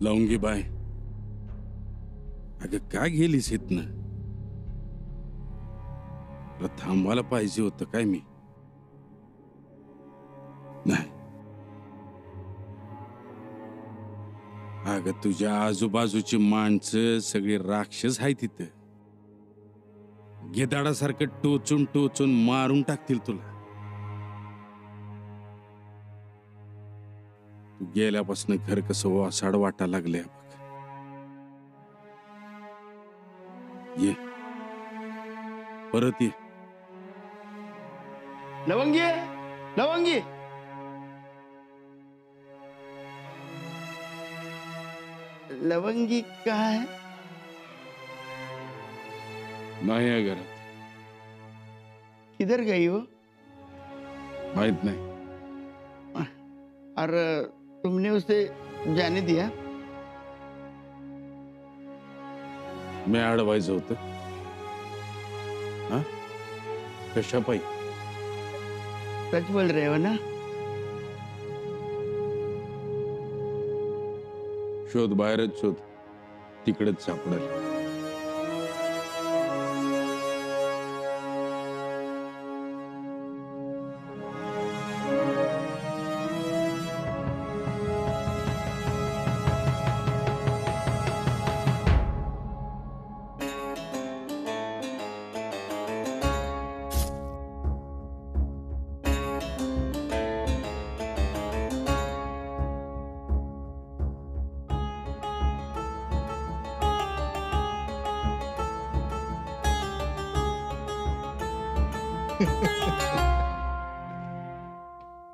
लवंगी bye, अगं काय गेलीस इथनं? तुला थांबवायला पाहिजे होतं काय मी? नाही, अगं तुझ्या आजूबाजूची माणसं सगळी राक्षस आहेत तिथं. गिधाडासारखं टोचून टोचून मारून टाकतील तुला. तू गेल्यापासून घर कसं वासाड वाटा लागले बघ. ये परत ये. लवंगी, लवंगी, लवंगी काय? नाही आहे घरात. किधर गई हो? माहित नाही. और तुमने उसे जाने दिया? मी अडवायचं होतं. हा, कशा पायी? सच बोल रहे हो ना? शोध, बाहेरच शोध, तिकडेच सापडेल.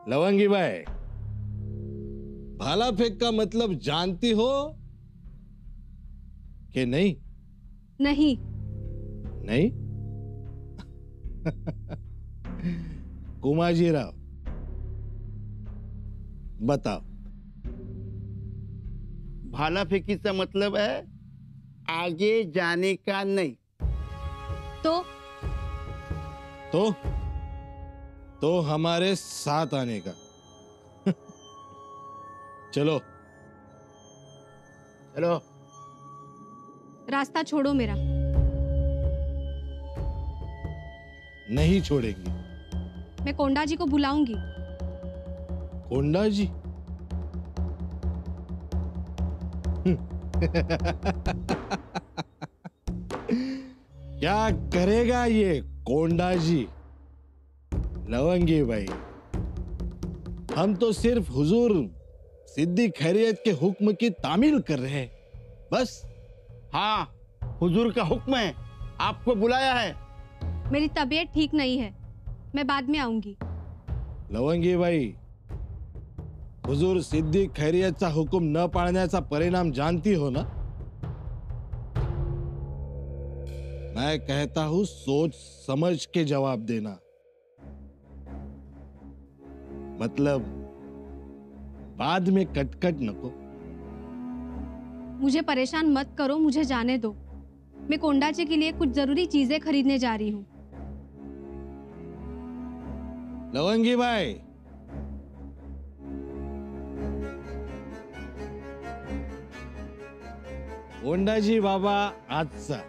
लवंगी बाई, भाला फेंक का मतलब जानती हो कि नहीं? नहीं। नहीं? कुमाजी राव, बताओ। भाला फेंकीचा मतलब है आगे जाने का नहीं। तो हमारे साथ आने का। चलो चलो। रास्ता छोड़ो मेरा। नहीं छोड़ेंगी। मैं कोंडा जी को बुलाऊंगी। कोंडा जी? क्या करेगा ये कोंडा जी? लवंगी भाई, हम तो सिर्फ हुजूर सिद्दी खैरियत के हुक्म की तामील कर रहे हैं, बस। हाँ, हुजूर का हुक्म है, आपको बुलाया है। मेरी तबीयत ठीक नहीं है, मैं बाद में आऊंगी। लवंगी भाई, हुजूर सिद्दी खैरियतचा हुक्म न पाळण्याचा परिणाम जानती हो ना? मैं कहता हूं सोच समझ के जवाब देना। मतलब बाद में कटकट नको। मुझे परेशान मत करो, मुझे जाने दो। मैं कोंडा जी के लिए कुछ जरूरी चीजें खरीदने जा रही हूँ। लवंगी भाई, कोंडा जी बाबा आजचा,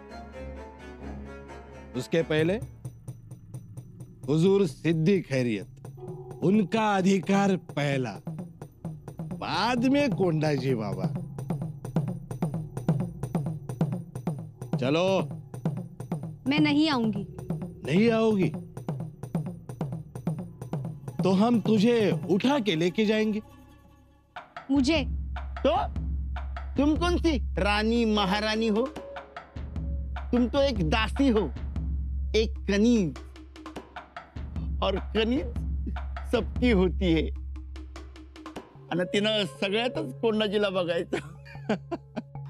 उसके पहले हुजूर सिद्दी खैरियत, उनका अधिकार पहला, बाद में कोंडा जी बाबा। चलो। मैं नहीं आऊंगी। नहीं आओगी तो हम तुझे उठा के लेके जाएंगे। मुझे? तो तुम कौन सी रानी महारानी हो? तुम तो एक दासी हो, एक कनीज, और कनीज सबकी होती है। आणि तिनं सगळ्यातच कोंडाजीला बघायचं।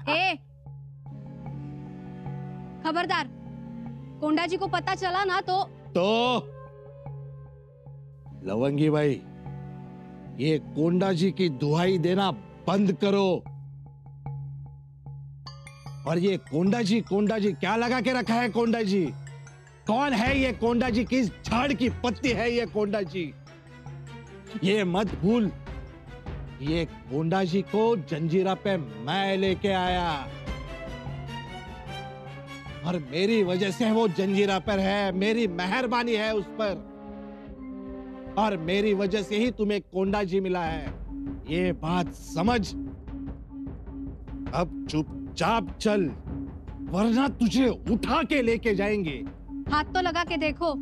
ए, खबरदार, कोंडा जी को पता चला ना तो लवंगी भाई, ये कोंडा जी की दुहाई देना बंद करो। और ये कोंडा जी क्या लगा के रखा है? कोंडा जी कौन है? ये कोंडा जी किस झाड़ की पत्ती है? ये कोंडा जी, ये मत भूल, ये कोंडा जी को जंजीरा पे मैं लेके आया और मेरी वजह से वो जंजीरा पर है, मेरी मेहरबानी है उस पर, और मेरी वजह से ही तुम्हें कोंडा जी मिला है। ये बात समझ। अब चुपचाप चल, वरना तुझे उठा के लेके जाएंगे। हाथ तो लगा के देखो।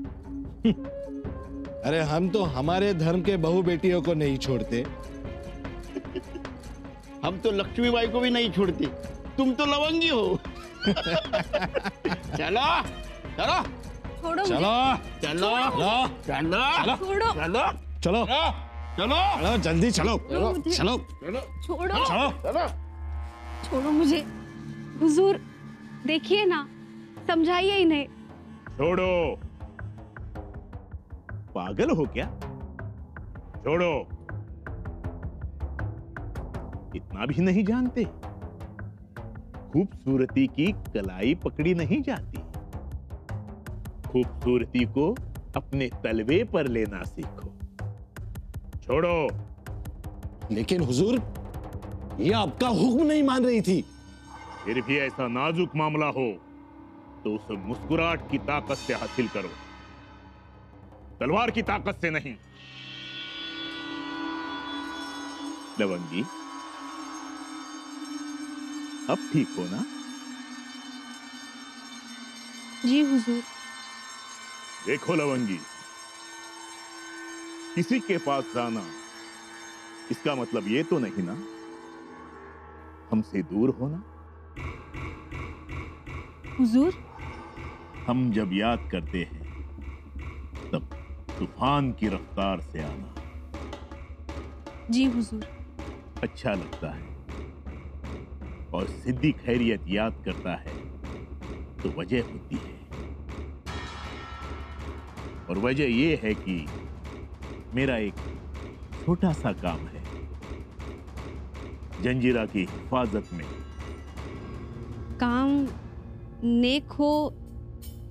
अरे हम तो हमारे धर्म के बहू बेटियों को नहीं छोड़ते। हम तो लक्ष्मीबाई को भी नहीं छोड़ते, तुम तो लवंगी हो। चलो चलो छोड़ो चलो मुझे। चलो चलो छोड़ो चलो चलो चलो चलो जल्दी चलो छोड़ो मुझे। चलो छोड़ो चलो चलो। छोड़ो मुझे। हुजूर देखिए ना, समझाइए इन्हें। छोड़ो, पागल हो क्या? छोड़ो, इतना भी नहीं जानते? खूबसूरती की कलाई पकड़ी नहीं जाती, खूबसूरती को अपने तलवे पर लेना सीखो। छोड़ो। लेकिन हुजूर, ये आपका हुक्म नहीं मान रही थी। फिर भी ऐसा नाजुक मामला हो तो उसे मुस्कुराहट की ताकत से हासिल करो, तलवार की ताकत से नहीं। लवंगी, अब ठीक हो ना? जी हुजूर। देखो लवंगी, किसी के पास जाना इसका मतलब ये तो नहीं ना हमसे दूर होना। हुजूर हम जब याद करते हैं तब तूफान की रफ्तार से आना जी हुजूर। अच्छा लगता है, और सिद्दी खैरियत याद करता है तो वजह होती है, और वजह यह है कि मेरा एक छोटा सा काम है जंजीरा की हिफाजत में। काम नेक हो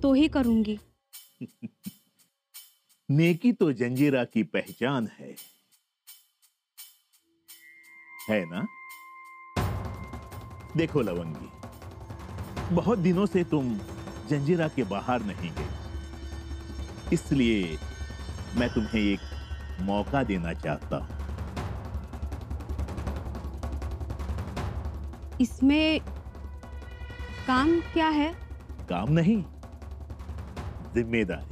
तो ही करूंगी। नेकी तो जंजीरा की पहचान है ना? देखो लवंगी, बहुत दिनों से तुम जंजीरा के बाहर नहीं गए, इसलिए मैं तुम्हें एक मौका देना चाहता हूं। इसमें काम क्या है? काम नहीं, जिम्मेदारी।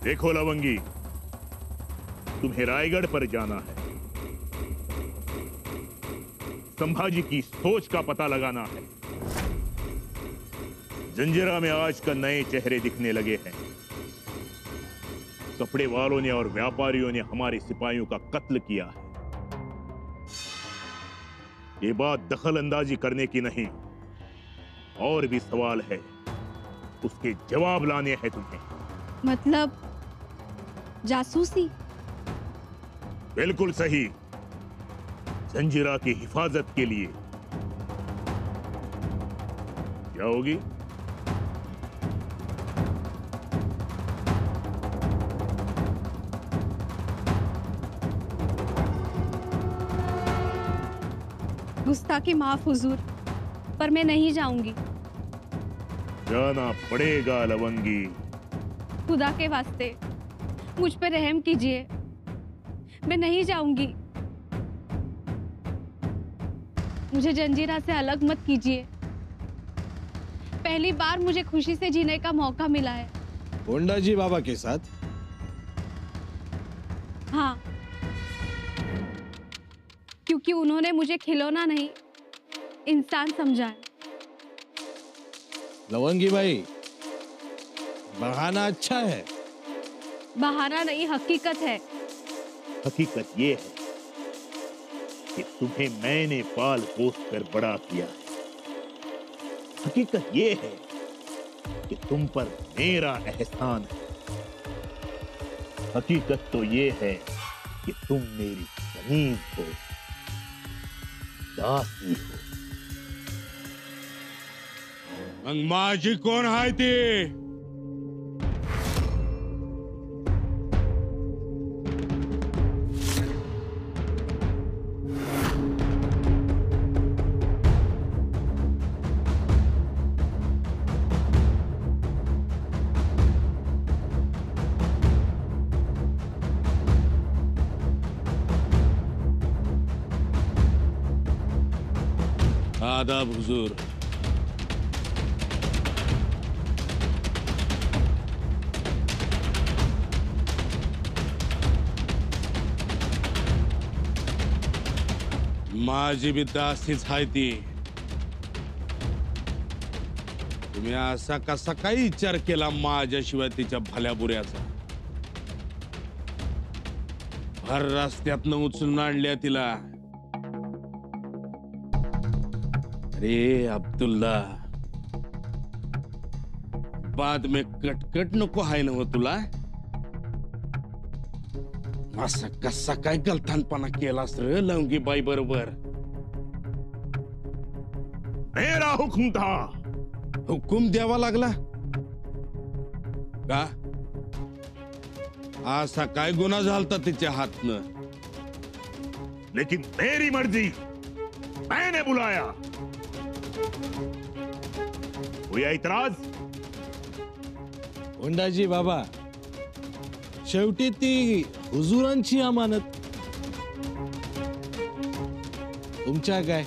देखो लवंगी, तुम्हें रायगढ़ पर जाना है, संभाजी की सोच का पता लगाना है। जंजीरा में आजकल नए चेहरे दिखने लगे हैं। कपड़े वालों ने और व्यापारियों ने हमारे सिपाहियों का कत्ल किया है। ये बात दखल अंदाजी करने की नहीं, और भी सवाल है, उसके जवाब लाने हैं तुम्हें। मतलब जासूसी? बिल्कुल सही, जंजीरा की हिफाजत के लिए। जाओगी? गुस्ताखी माफ हुजूर, पर मैं नहीं जाऊंगी। जाना पड़ेगा लवंगी। खुदा के वास्ते मुझ पे रहम कीजिए, मैं नहीं जाऊंगी। मुझे जंजीरा से अलग मत कीजिए। पहली बार मुझे खुशी से जीने का मौका मिला है। कोंडा जी बाबा के साथ? हाँ, क्योंकि उन्होंने मुझे खिलौना नहीं, इंसान समझा है। लवंगी भाई, बहाना अच्छा है। बहाना नहीं, हकीकत है। हकीकत ये है कि तुम्हें मैंने पाल पोस कर बड़ा किया है। हकीकत ये है कि तुम पर मेरा एहसान है। हकीकत तो ये है कि तुम मेरी जमीन हो, दासी हो। मग माझी कोण आहे ती? आदाब हुजूर. माझी बी दासीच आहे ती. तुम्ही असा कसा काही विचार केला माझ्याशिवाय तिच्या भल्या बुऱ्याचा? भर रस्त्यातनं उचलून आणल्या तिला. अरे अब्दुल्ला, बाद में कटकट नको हाय ना हो तुला? असा कसा काय गलथानपणा केलास रे लवंगीबाई बरोबर? मेरा हुक्म था. हुकुम द्यावा लागला का? असा काय गुन्हा झालता तिच्या हातनं? लेकिन मेरी मर्जी, मैंने बुलाया. कोई ऐतराज? कोंडाजी बाबा, शेवटी ती हुजुरांची अमानत. तुमच्या काय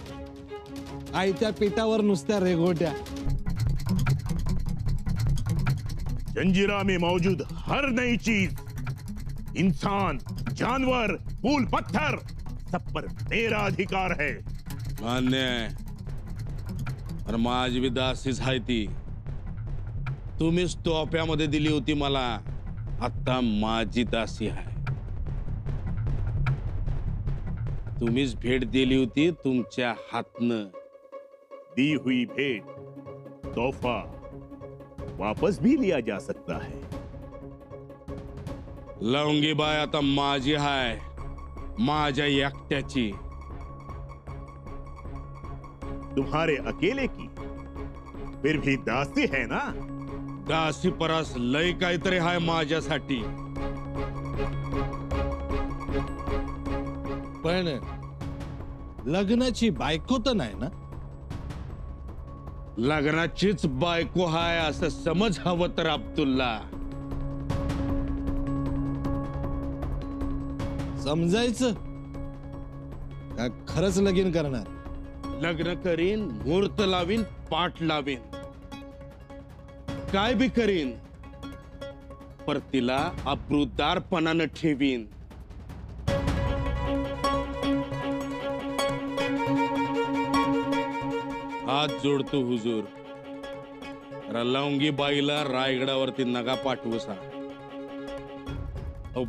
आयत्या पेटावर नुसत्या रेघोट्या. जंजीरा में मौजूद हर नई चीज, इंसान, जानवर, फूल, पत्थर, सब पर मेरा अधिकार है. मान्य आहे. पण माझी बी दासीच आहे ती. तुम्हीच तोप्यामध्ये दिली होती मला, आता माझी दासी आहे. तुम्हीच भेट दिली होती तुमच्या हातनं. दी हुई भेंट, तोहफा वापस भी लिया जा सकता है. लवंगीबाई आता माझी आहे, माझ्या एकट्याची. तुम्हारे अकेले की, फिर भी दासी है ना? दासी परस लय काहीतरी हाय माझ्यासाठी. पण लग्नाची बायको तर नाही ना? लग्नाचीच बायको हाय असं समज हवं तर अब्दुल्ला. समजायचं का खरंच लगीन करणार? लग्न करीन, मुहूर्त लावीन, पाठ लावीन, काय बी करीन, पर तिला अब्रुदारपणानं ठेवीन. हात जोडतो हुजूर. लवंगीबाईला रायगडावरती नगा पाठवसा.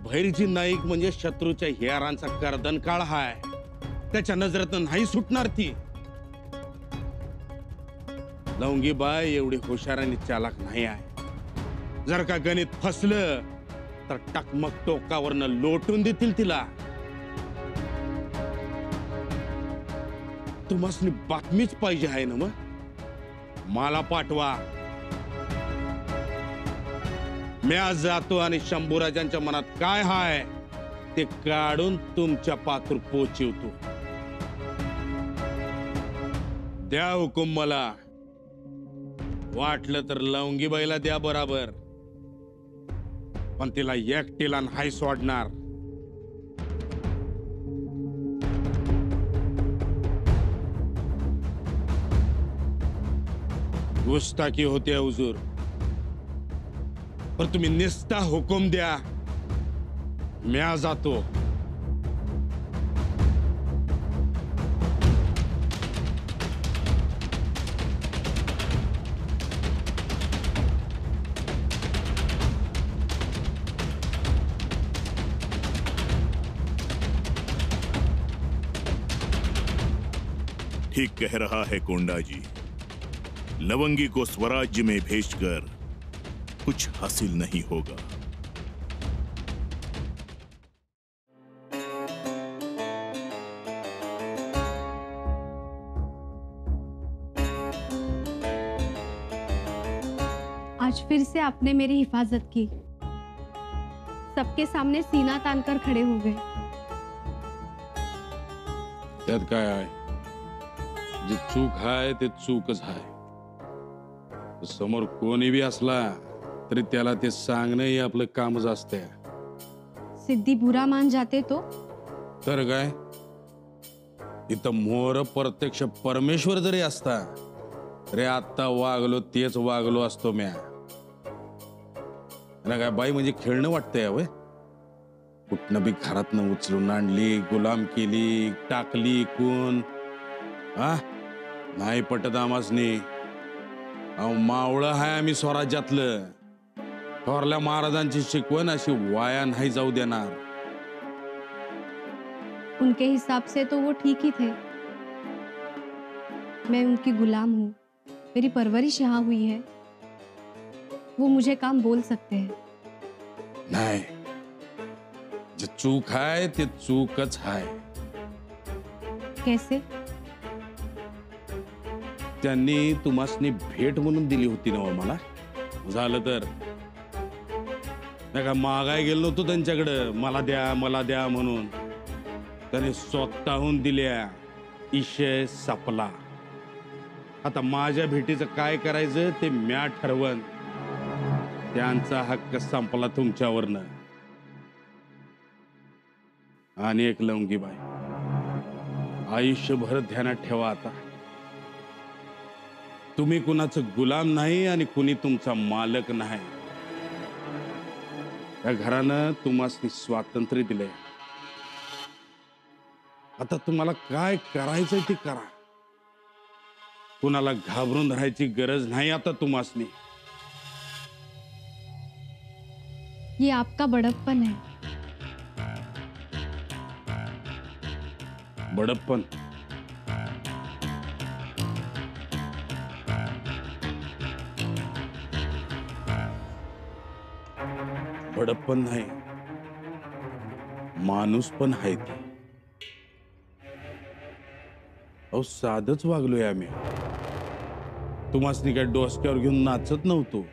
भैरजी नाईक म्हणजे शत्रूच्या हियारांचा कर्दन काळ हाय. त्याच्या नजरेतून नाही सुटणार ती. लवंगीबाई एवढी हुशार आणि चालाक नाही आहे. जर का गणित फसलं तर टकमक टोकावरनं लोटून देतील तिला. तुम्हाला बातमीच पाहिजे आहे ना? मग मला पाठवा. मी आज जातो आणि शंभूराजांच्या मनात काय हाय ते काढून तुमच्या पातूर पोचवतो. द्या हुकुम मला. वाटलं तर लवंगीबाईला द्या बराबर, पण तिला एकटीला नाही सोडणार. गुस्ताखी होते हुजूर, पर तुम्ही निस्ता हुकुम द्या. म्या जातो. ठीक कह रहा है कोंडा जी. लवंगी को स्वराज्य में भेजकर कुछ हासिल नहीं होगा. आज फिर से आपने मेरी हिफाजत की, सबके सामने सीना तानकर खड़े हो गए। त्यात काय आहे? जे चूक आहे ते चूकच आहे. समोर कोणी बी असला तरी त्याला ते सांगणं हे आपलं कामच असतंय. सिद्धी बुरा मान जाते तो? तर काय, इथं मोर प्रत्यक्ष परमेश्वर जरी असता तरी आता वागलो तेच वागलो असतो म्या. ना काय बाई म्हणजे खेळणं वाटतंय वय? कुठनं बी घरातनं उचलून आणली, गुलाम केली, टाकली कोण? हा, नाही पटत आमासनी. मावळं हाय आम्ही स्वराज्यातलं. थोरल्या महाराजांची शिकवण अशी वाया नाही जाऊ देणार. उनके हिसाब से तो वो ठीक ही थे। मैं उनकी गुलाम हूँ, मेरी परवरिश यहाँ हुई है, वो मुझे काम बोल सकते हैं। नाही, जे चूक आहे ते चूकच आहे. कैसे? त्यांनी तुम्हासनी भेट म्हणून दिली होती ना हो मला. झालं तर नाही का, मागाय गेलो नव्हतो त्यांच्याकडे मला द्या म्हणून. त्याने स्वतःहून दिल्या. इशय सापला. आता माझ्या भेटीचं काय करायचं ते म्या ठरवन. त्यांचा हक्क संपला तुमच्यावरनं. आणि एक लवंगीबाई, आयुष्यभर ध्यानात ठेवा आता, तुम्ही कुणाचं गुलाम नाही आणि कुणी तुमचा मालक नाही. या घरानं तुम्हाला स्वातंत्र्य दिलंय. आता तुम्हाला काय करायचंय ते करा. कुणाला घाबरून राहायची गरज नाही आता तुम्हासनी. ये आपका बड़प्पन है। बडप्पन? बडप्पन नाही, माणूस पण आहे ती. अहो साधच वागलोय आम्ही. तुम्हासनी काय डोसक्यावर घेऊन नाचत नव्हतो.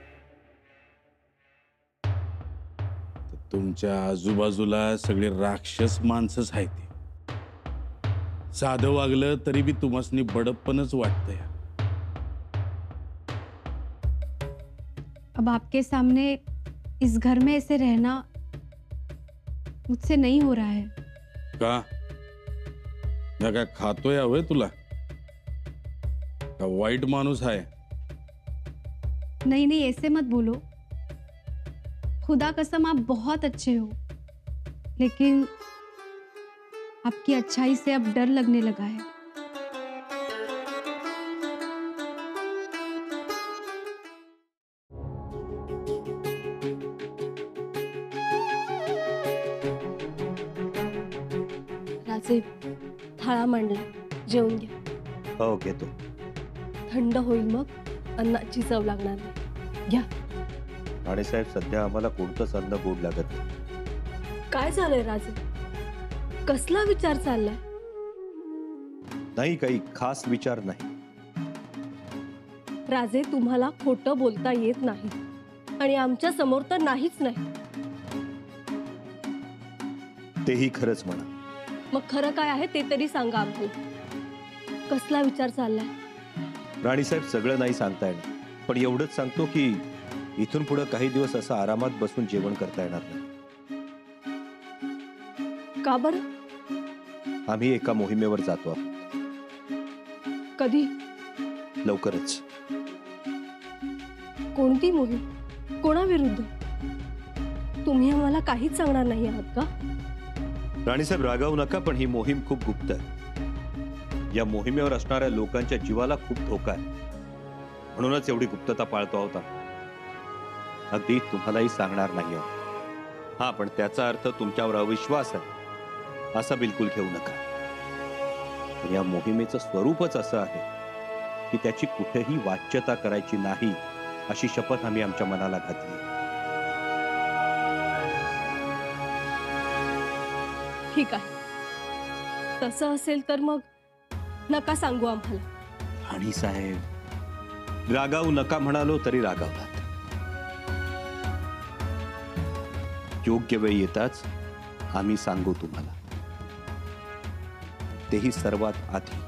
तुमच्या आजूबाजूला सगळे राक्षस माणसंच आहेत. साधं वागलं तरी बी तुम्हासनी बडप्पनच वाटतंय. अब आपके सामने इस घर में ऐसे रहना मुझसे नहीं हो रहा है। का? या काय खातोय हवंय तुला? का वाईट माणूस आहे? नहीं नहीं, ऐसे मत बोलो। खुदा कसम आप बहुत अच्छे हो, लेकिन आपकी अच्छाई से अब डर लगने लगा है। राजे, थाळा मांडला, जेवून घ्या. हो घेतो. थंड होईल, मग अन्नाची चव लागणार नाही. घ्या. राणीसाहेब, सध्या आम्हाला कोणतंच अन्न गोड लागत नाही. काय झालंय राजे? कसला विचार चाललाय? नाही, काही खास विचार नाही. राजे, तुम्हाला खोटं बोलता येत नाही आणि आमच्या समोर तर नाहीच नाही. तेही खरंच म्हणा. मग खरं काय आहे ते तरी सांगा आम्हाला. कसला विचार चाललाय? राणीसाहेब, सगळं नाही सांगता येणार, पण एवढंच सांगतो की इथून पुढे काही दिवस असं आरामात बसून जेवण करता येणार नाही. का बरं? आम्ही एका मोहिमेवर जातो आहोत. कधी? लवकरच. कोणती मोहीम? कोणाविरुद्ध? तुम्ही आम्हाला काहीच सांगणार नाही आहात का? राणीसाहेब, रागावू नका, पण ही मोहीम खूप गुप्त आहे. या मोहिमेवर असणाऱ्या लोकांच्या जीवाला खूप धोका आहे. म्हणूनच एवढी गुप्तता पाळतो आहोत. अगदी तुम्हालाही सांगणार नाही आहोत. हा, पण त्याचा अर्थ तुमच्यावर अविश्वास आहे असा बिलकुल घेऊ नका. या मोहिमेचं स्वरूपच असं आहे की त्याची कुठेही वाच्यता करायची नाही अशी शपथ आम्ही आमच्या मनाला घातली. ठीक आहे. तसं असेल तर मग नका सांगू आम्हाला. राणीसाहेब, रागावू नका म्हणालो तरी रागावलात. योग्य वेळ येताच आम्ही सांगू तुम्हाला, तेही सर्वात आधी.